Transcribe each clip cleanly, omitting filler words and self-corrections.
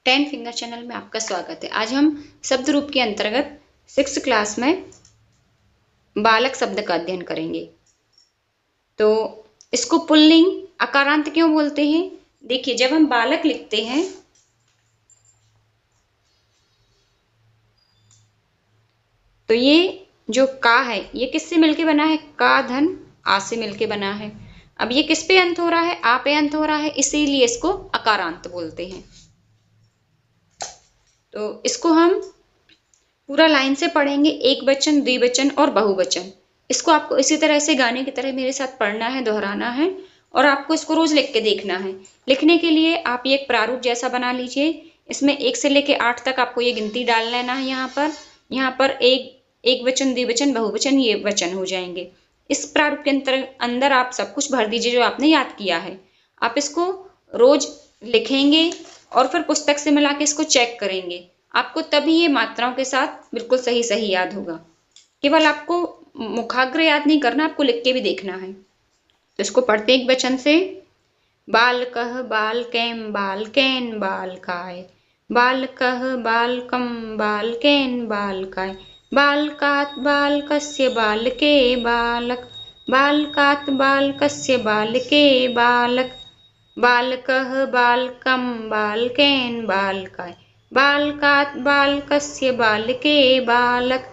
Ten finger channel में आपका स्वागत है। आज हम शब्द रूप के अंतर्गत 6th क्लास में बालक शब्द का अध्ययन करेंगे। तो इसको पुल्लिंग अकारांत क्यों बोलते हैं? देखिए, जब हम बालक लिखते हैं तो ये जो का है ये किससे मिलके बना है? का धन आ से मिलके बना है। अब ये किस पे अंत हो रहा है? आ पे अंत हो रहा है, इसीलिए इसको अकारांत बोलते हैं। तो इसको हम पूरा लाइन से पढ़ेंगे, एक वचन, द्विवचन और बहुवचन। इसको आपको इसी तरह से गाने की तरह मेरे साथ पढ़ना है, दोहराना है और आपको इसको रोज लिख के देखना है। लिखने के लिए आप ये एक प्रारूप जैसा बना लीजिए। इसमें 1 से लेके 8 तक आपको ये गिनती डाल लेना है। यहाँ पर एक वचन, द्विवचन, बहुवचन ये वचन हो जाएंगे। इस प्रारूप के अंदर आप सब कुछ भर दीजिए जो आपने याद किया है। आप इसको रोज लिखेंगे और फिर पुस्तक से मिला के इसको चेक करेंगे। आपको तभी ये मात्राओं के साथ बिल्कुल सही सही याद होगा। केवल आपको मुखाग्र याद नहीं करना, आपको लिख के भी देखना है। तो इसको पढ़ते एक वचन से। बालकः बालकैं बालकैन बालकाय, बालकः बालकं बालकैन बालकाय, बालकात् बालकस्य बालके बालक, बालकात् बालकस्य बालके बालक, बालकः बालकं बालकैन बालकाय, बालकात् बालकस्य बालके बालक,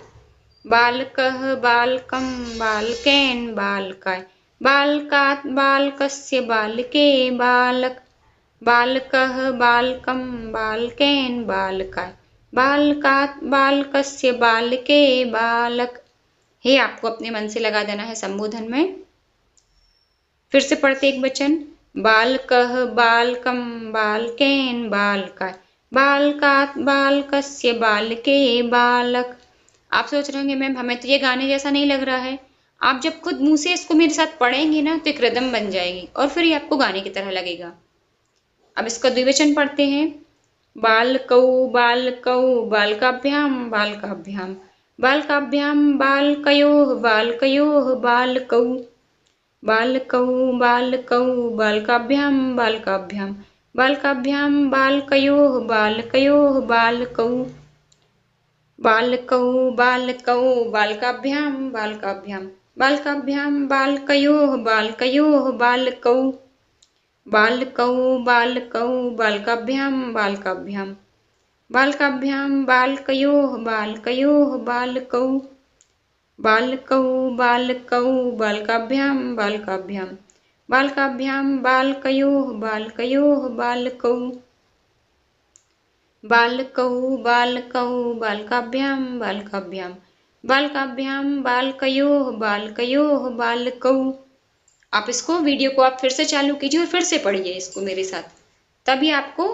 बालकः बालकं बालकैन बालकाय, बालकात् बालकस्य बालके बालक, बालकः बालकं बालकैन बालकाय, बालकात् बालकस्य बालके बालक। हे आपको अपने मन से लगा देना है संबोधन में। फिर से पढ़ते एक वचन। बालकः बालकं बालकैन बालकाय, बालकात् बालकस्य बालके बालक। आप सोच रहे होंगे मैम हमें तो ये गाने जैसा नहीं लग रहा है। आप जब खुद मुंह से इसको मेरे साथ पढ़ेंगे ना तो एक रिदम बन जाएगी और फिर ये आपको गाने की तरह लगेगा। अब इसका द्विवचन पढ़ते हैं। बालकौ बालकौ बालकाभ्याम बालकाभ्याम, बालकाभ्याम बालकयोः बालकयोः बालकौ, बालकौ बालकौ बालकाभ्याम बालकाभ्याम, बालकाभ्याम बालकयोः बालकयोः बालकौ, बालकौ बालकौ बालकाभ्याम बालकाभ्याम, बालकाभ्याम बालकयोः बालकयोः बालकौ, बालकौ बालकौ बालकाभ्याम बालकाभ्याम, बालकाभ्याम बालकयोः बालकयोः बालकौ, बालकौ बालकौ बालकाभ्याम बालकाभ्याम, बालकाभ्याम बालकयोः बालकयोः बालकौ, बालकौ बालकौ बालकाभ्याम बालकाभ्याम, बालकाभ्याम बालकयोः बालकयोः बालकौ। आप इसको वीडियो को आप फिर से चालू कीजिए और फिर से पढ़िए इसको मेरे साथ, तभी आपको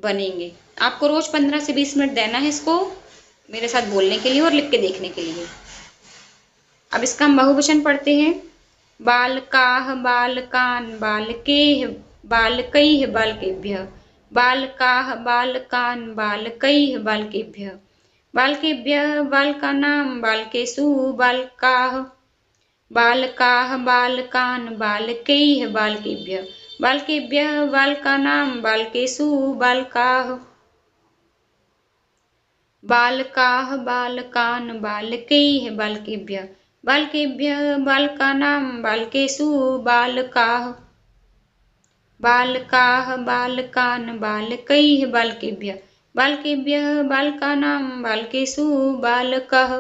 बनेंगे। आपको रोज 15 से 20 मिनट देना है इसको मेरे साथ बोलने के लिए और लिख के देखने के लिए। अब इसका हम बहुवचन पढ़ते हैं। बालकाः बालकान् बालकेः बालकैः बालकेभ्यः, बालकाः बालकान् बालकैः बालकेभ्यः, बालकेभ्यः बालकानां बालकेषु बालकाः, बालकाः बालकान् बालकैः बालकेभ्यः, बालकेभ्यः बालकानां बालकेषु बालकाः, बालकाः बालकान् बालकैः बालकेभ्यः, बालकेभ्यः बालकानां बालकेषु बालकाः, बालकाः बालकान् बालकैः बालकेभ्यः, बालकेभ्यः बालकानां बालकेषु बालकः,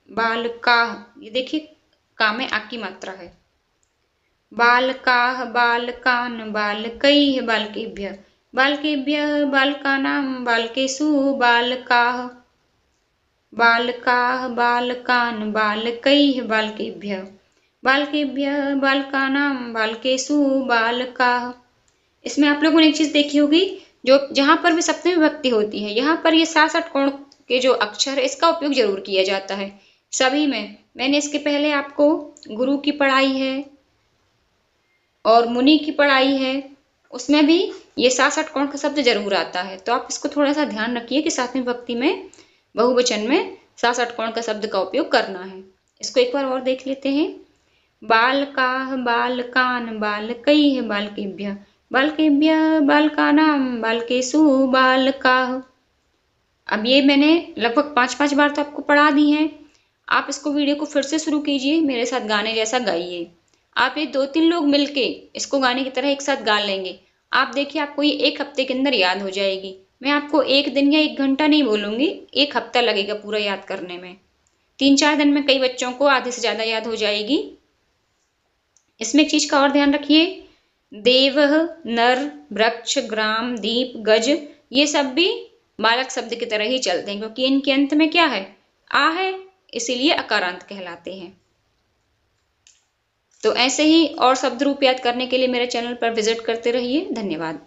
बालकाः, ये देखिए का में आ की मात्रा है। बालकाः बालकान् बालकैः बालकेभ्यः, बालकेभ्यः बालकानां बालकेषु बालकाः, बालकाः बालकान् बालकैः बालकेभ्यः, बालकेभ्यः बालकानां बालकेषु बालकाः। इसमें आप लोगों ने एक चीज देखी होगी, जो जहां पर भी सप्तमी विभक्ति होती है यहाँ पर ये 67 कोण के जो अक्षर है इसका उपयोग जरूर किया जाता है सभी में। मैंने इसके पहले आपको गुरु की पढ़ाई है और मुनि की पढ़ाई है, उसमें भी ये 67 कोण का शब्द जरूर आता है। तो आप इसको थोड़ा सा ध्यान रखिए कि सातवीं विभक्ति में बहुवचन में 67 कोण का शब्द का उपयोग करना है। इसको एक बार और देख लेते हैं। बालकाः बालकान् बालकैः बालकेभ्यः, बालकेभ्यः बालकानां बालकेषु बालकाः। अब ये मैंने लगभग 5-5 बार तो आपको पढ़ा दी हैं। आप इसको वीडियो को फिर से शुरू कीजिए, मेरे साथ गाने जैसा गाइए। आप ये 2-3 लोग मिलके इसको गाने की तरह एक साथ गा लेंगे। आप देखिए आपको ये 1 हफ्ते के अंदर याद हो जाएगी। मैं आपको 1 दिन या 1 घंटा नहीं बोलूंगी, 1 हफ्ता लगेगा पूरा याद करने में। 3-4 दिन में कई बच्चों को आधे से ज्यादा याद हो जाएगी। इसमें एक चीज का और ध्यान रखिए, देवः, नर, वृक्ष, ग्राम, दीप, गज, ये सब भी बालक शब्द की तरह ही चलते हैं, क्योंकि इनके अंत में क्या है, आ है, इसीलिए अकारांत कहलाते हैं। तो ऐसे ही और शब्द रूप याद करने के लिए मेरे चैनल पर विजिट करते रहिए। धन्यवाद।